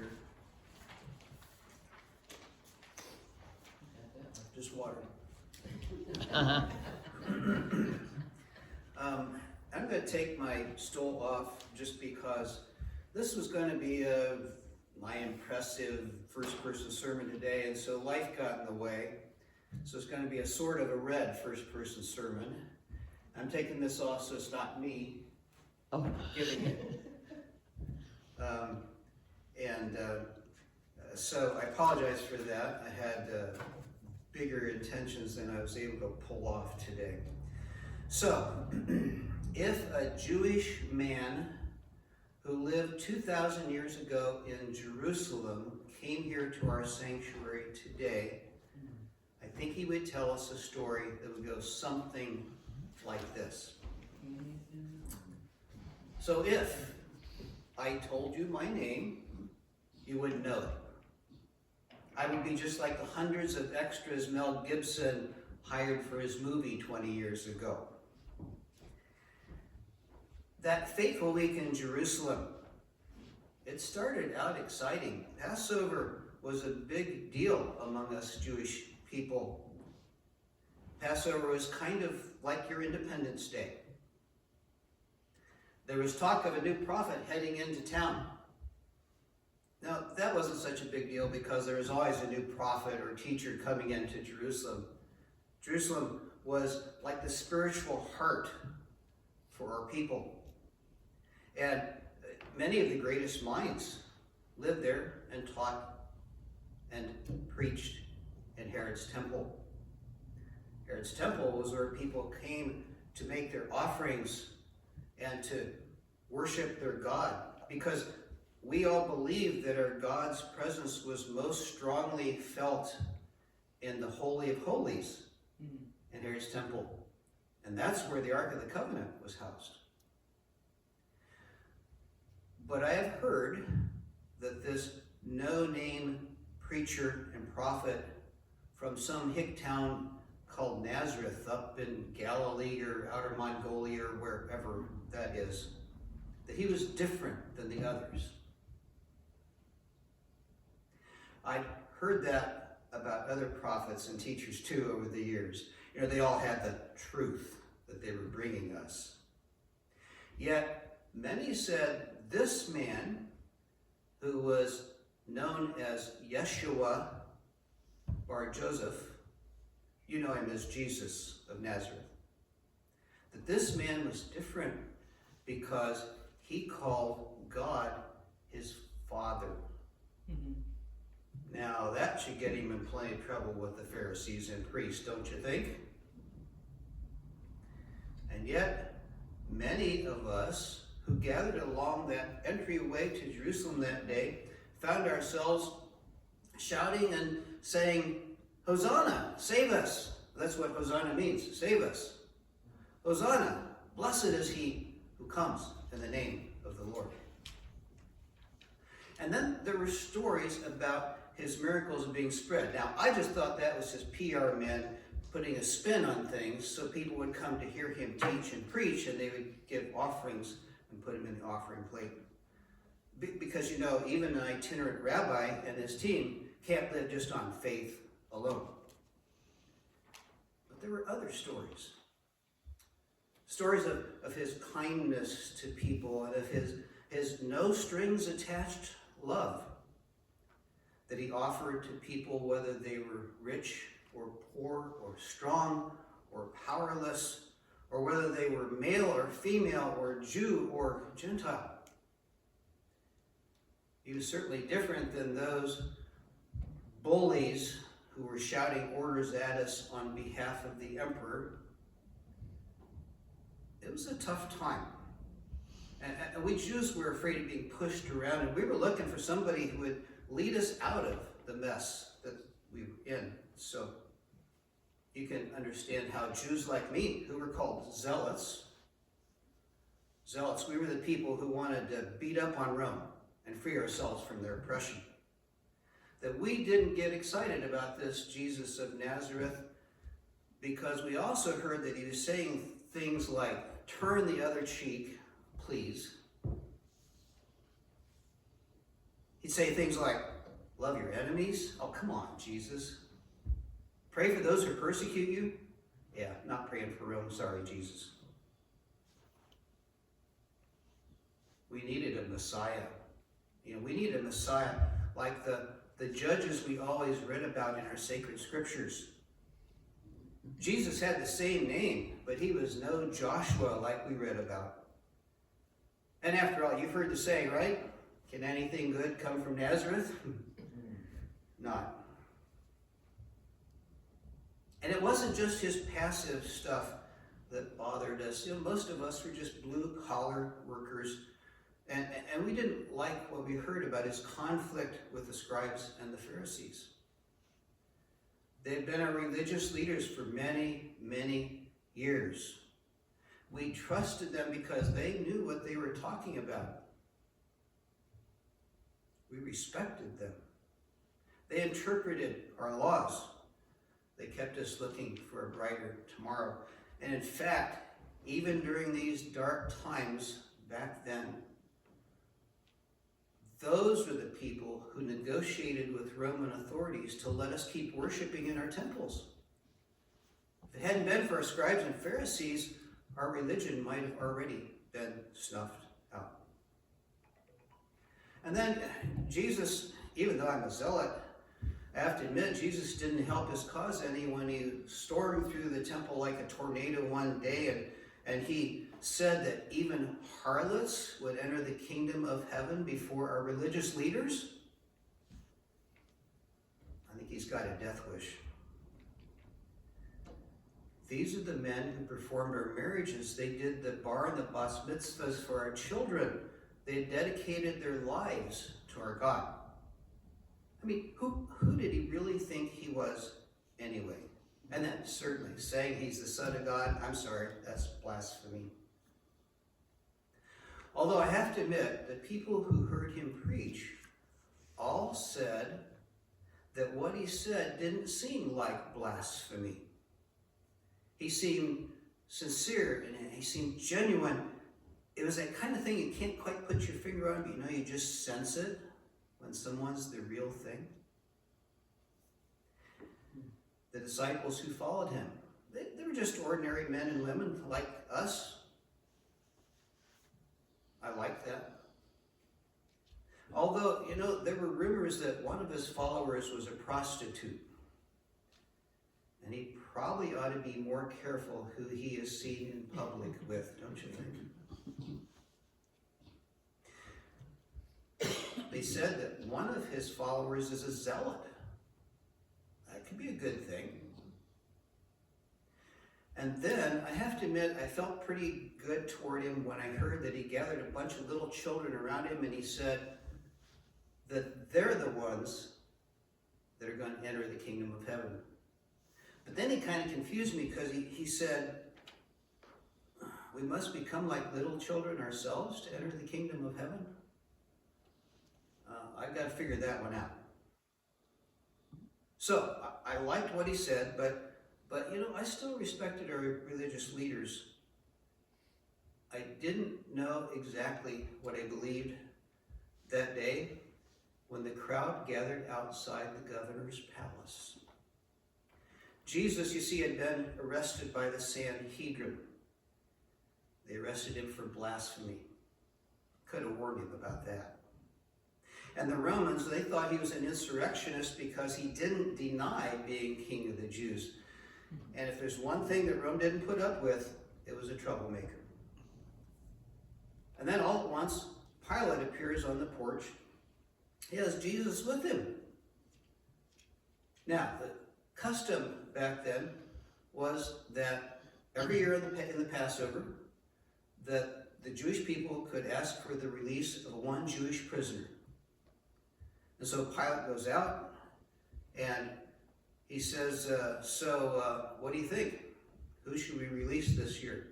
sure. Just water. I'm going to take my stool off just because this was going to be my impressive first-person sermon today, and so life got in the way. So it's going to be a sort of a red first-person sermon. I'm taking this off so it's not me giving it. So I apologize for that. I had bigger intentions than I was able to pull off today. So, if a Jewish man who lived 2,000 years ago in Jerusalem came here to our sanctuary today, I think he would tell us a story that would go something like this. So if I told you my name, you would know it. I would be just like the hundreds of extras Mel Gibson hired for his movie 20 years ago. That fateful week in Jerusalem, it started out exciting. Passover was a big deal among us Jewish people. Passover was kind of like your Independence Day. There was talk of a new prophet heading into town. Now, that wasn't such a big deal because there was always a new prophet or teacher coming into Jerusalem. Jerusalem was like the spiritual heart for our people. And many of the greatest minds lived there and taught and preached in Herod's temple. Herod's temple was where people came to make their offerings and to worship their God, because we all believe that our God's presence was most strongly felt in the Holy of Holies in Herod's temple. And that's where the Ark of the Covenant was housed. But I have heard that this no-name preacher and prophet from some hick town called Nazareth up in Galilee or Outer Mongolia or wherever that is, that he was different than the others. I'd heard that about other prophets and teachers too over the years. You know, they all had the truth that they were bringing us. Yet, many said this man, who was known as Yeshua Bar Joseph, you know him as Jesus of Nazareth, that this man was different because he called God his Father. Now, that should get him in plenty of trouble with the Pharisees and priests, don't you think? And yet, many of us who gathered along that entryway to Jerusalem that day found ourselves shouting and saying, Hosanna, save us. That's what Hosanna means, save us. Hosanna, blessed is he who comes in the name of the Lord. And then there were stories about his miracles being spread. Now, I just thought that was his PR men putting a spin on things so people would come to hear him teach and preach, and they would give offerings and put him in the offering plate. Because, you know, even an itinerant rabbi and his team can't live just on faith alone. But there were other stories. Stories of his kindness to people and of his no-strings-attached love that he offered to people, whether they were rich or poor or strong or powerless, or whether they were male or female or Jew or Gentile. He was certainly different than those bullies who were shouting orders at us on behalf of the emperor. It was a tough time. And we Jews were afraid of being pushed around, and we were looking for somebody who would lead us out of the mess that we were in. So you can understand how Jews like me, who were called zealots, we were the people who wanted to beat up on Rome and free ourselves from their oppression. That we didn't get excited about this Jesus of Nazareth because we also heard that he was saying things like, turn the other cheek, please. He'd He'd say things like, love your enemies? Oh, come on, Jesus. Pray for those who persecute you? Yeah, not praying for Rome. Sorry, Jesus. We needed a Messiah. We need a Messiah like the judges we always read about in our sacred scriptures. Jesus had the same name, but he was no Joshua like we read about. And after all, you've heard the saying, right? Can anything good come from Nazareth? Not. And it wasn't just his passive stuff that bothered us. Most of us were just blue-collar workers, and we didn't like what we heard about his conflict with the scribes and the Pharisees. They had been our religious leaders for many, many years. We trusted them because they knew what they were talking about. We respected them. They interpreted our laws. They kept us looking for a brighter tomorrow. And in fact, even during these dark times back then, those were the people who negotiated with Roman authorities to let us keep worshiping in our temples. If it hadn't been for our scribes and Pharisees, our religion might have already been snuffed out. And then Jesus, even though I'm a zealot, I have to admit, Jesus didn't help his cause any when he stormed through the temple like a tornado one day, and he said that even harlots would enter the kingdom of heaven before our religious leaders. I think he's got a death wish. These are the men who performed our marriages. They did the bar and the bas mitzvahs for our children. They dedicated their lives to our God. I mean, who did he really think he was anyway? And then certainly saying he's the Son of God, I'm sorry, that's blasphemy. Although I have to admit that people who heard him preach all said that what he said didn't seem like blasphemy. He seemed sincere and he seemed genuine. It was that kind of thing you can't quite put your finger on, but you just sense it when someone's the real thing. The disciples who followed him, they were just ordinary men and women like us. I like that. Although, there were rumors that one of his followers was a prostitute. And he probably ought to be more careful who he is seen in public with, don't you think? They said that one of his followers is a zealot. That could be a good thing. And then, I have to admit, I felt pretty good toward him when I heard that he gathered a bunch of little children around him and he said that they're the ones that are going to enter the kingdom of heaven. But then he kind of confused me because he said, we must become like little children ourselves to enter the kingdom of heaven. I've got to figure that one out. So, I liked what he said, but I still respected our religious leaders. I didn't know exactly what I believed that day when the crowd gathered outside the governor's palace. Jesus, you see, had been arrested by the Sanhedrin. They arrested him for blasphemy. Could have warned him about that. And the Romans, they thought he was an insurrectionist because he didn't deny being king of the Jews. And if there's one thing that Rome didn't put up with, it was a troublemaker. And then all at once, Pilate appears on the porch. He has Jesus with him. Now, the custom back then was that every year in the Passover, that the Jewish people could ask for the release of one Jewish prisoner. And so Pilate goes out and he says, what do you think? Who should we release this year?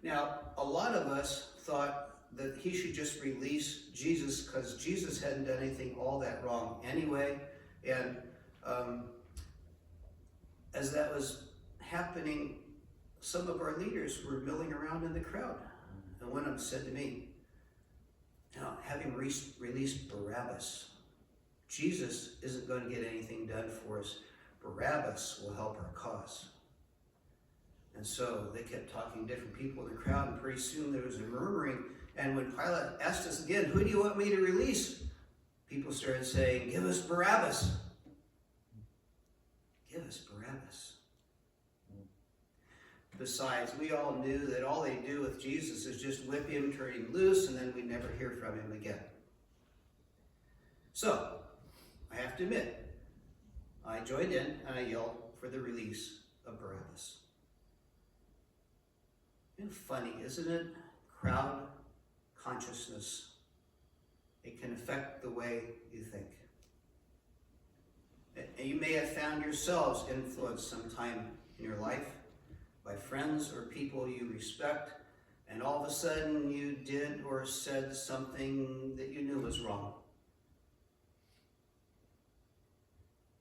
Now, a lot of us thought that he should just release Jesus because Jesus hadn't done anything all that wrong anyway. And as that was happening, some of our leaders were milling around in the crowd. And one of them said to me, Now, having released Barabbas, Jesus isn't going to get anything done for us. Barabbas will help our cause. And so they kept talking to different people in the crowd, and pretty soon there was a murmuring. And when Pilate asked us again, who do you want me to release? People started saying, give us Barabbas. Give us Barabbas. Besides, we all knew that all they do with Jesus is just whip him, turn him loose, and then we never hear from him again. So, I have to admit, I joined in and I yelled for the release of Barabbas. And funny, isn't it? Crowd consciousness. It can affect the way you think. And you may have found yourselves influenced sometime in your life by friends or people you respect, and all of a sudden you did or said something that you knew was wrong.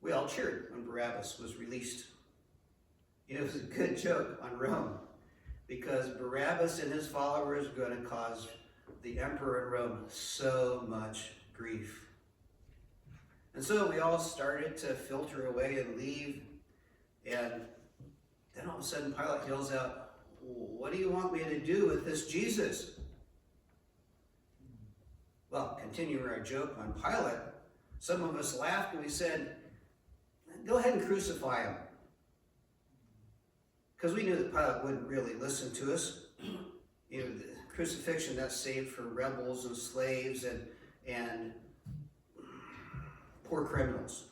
We all cheered when Barabbas was released. You know, it was a good joke on Rome, because Barabbas and his followers were going to cause the emperor in Rome so much grief. And so we all started to filter away and leave, and then all of a sudden Pilate yells out, what do you want me to do with this Jesus? Well, continuing our joke on Pilate, some of us laughed and we said, go ahead and crucify him. Because we knew that Pilate wouldn't really listen to us. You know, the crucifixion, that's saved for rebels and slaves and poor criminals.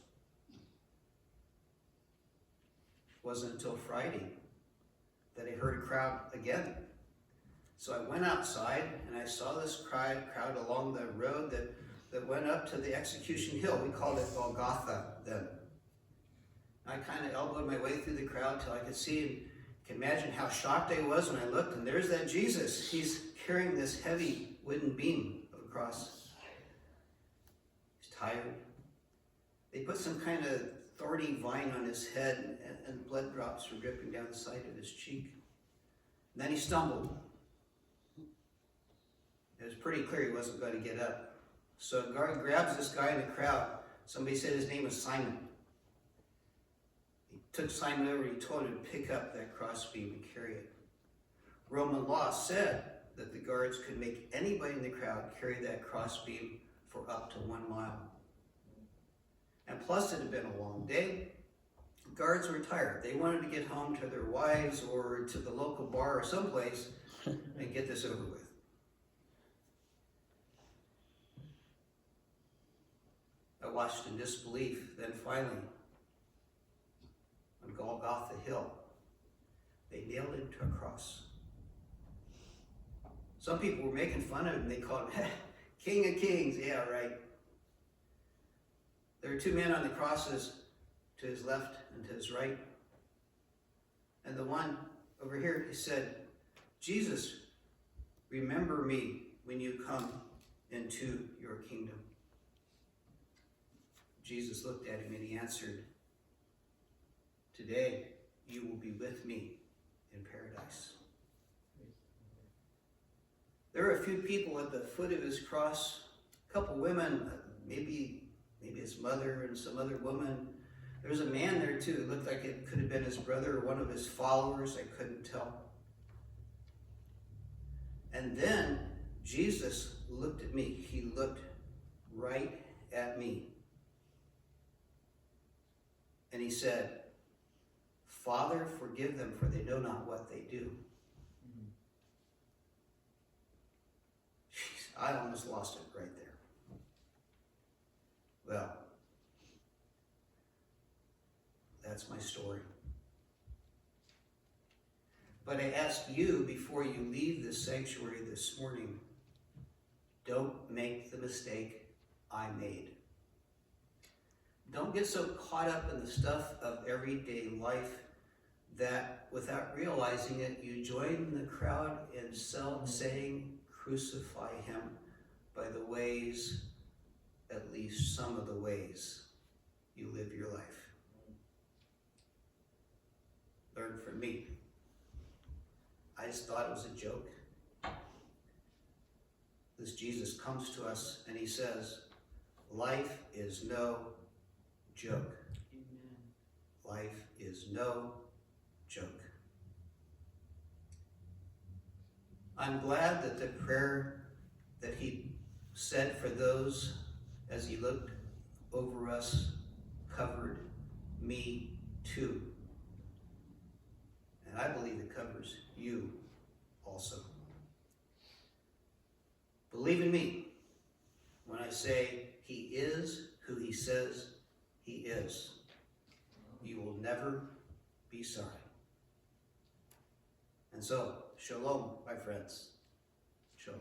It wasn't until Friday that I heard a crowd again. So I went outside and I saw this crowd along the road that went up to the execution hill. We called it Golgotha then. I kind of elbowed my way through the crowd till I could see him. You can imagine how shocked I was when I looked, and there's that Jesus. He's carrying this heavy wooden beam of a cross. He's tired. They put some kind of thorny vine on his head, and blood drops were dripping down the side of his cheek. And then he stumbled. It was pretty clear he wasn't going to get up. So a guard grabs this guy in the crowd. Somebody said his name was Simon. He took Simon over and he told him to pick up that crossbeam and carry it. Roman law said that the guards could make anybody in the crowd carry that crossbeam for up to 1 mile. And plus it had been a long day. Guards were tired. They wanted to get home to their wives or to the local bar or someplace and get this over with. I watched in disbelief. Then finally, on Golgotha Hill, they nailed him to a cross. Some people were making fun of him. They called him King of Kings. Yeah, right. There were 2 men on the crosses, to his left and to his right. And the one over here, he said, Jesus, remember me when you come into your kingdom. Jesus looked at him and he answered, today you will be with me in paradise. There were a few people at the foot of his cross, a couple women, maybe his mother and some other woman. There was a man there too. It looked like it could have been his brother or one of his followers. I couldn't tell. And then Jesus looked at me. He looked right at me. And he said, Father, forgive them, for they know not what they do. Jeez, I almost lost it right there. Well, that's my story. But I ask you, before you leave this sanctuary this morning, don't make the mistake I made. Don't get so caught up in the stuff of everyday life that without realizing it, you join the crowd in saying, crucify him by the ways, at least some of the ways you live your life. Learn from me. I just thought it was a joke. this Jesus comes to us and he says, life is no joke. Amen. Life is no joke. I'm glad that the prayer that he said for those as he looked over us covered me too. And I believe it covers you also. Believe in me when I say he is who he says he is. You will never be sorry. And so, shalom, my friends. Shalom.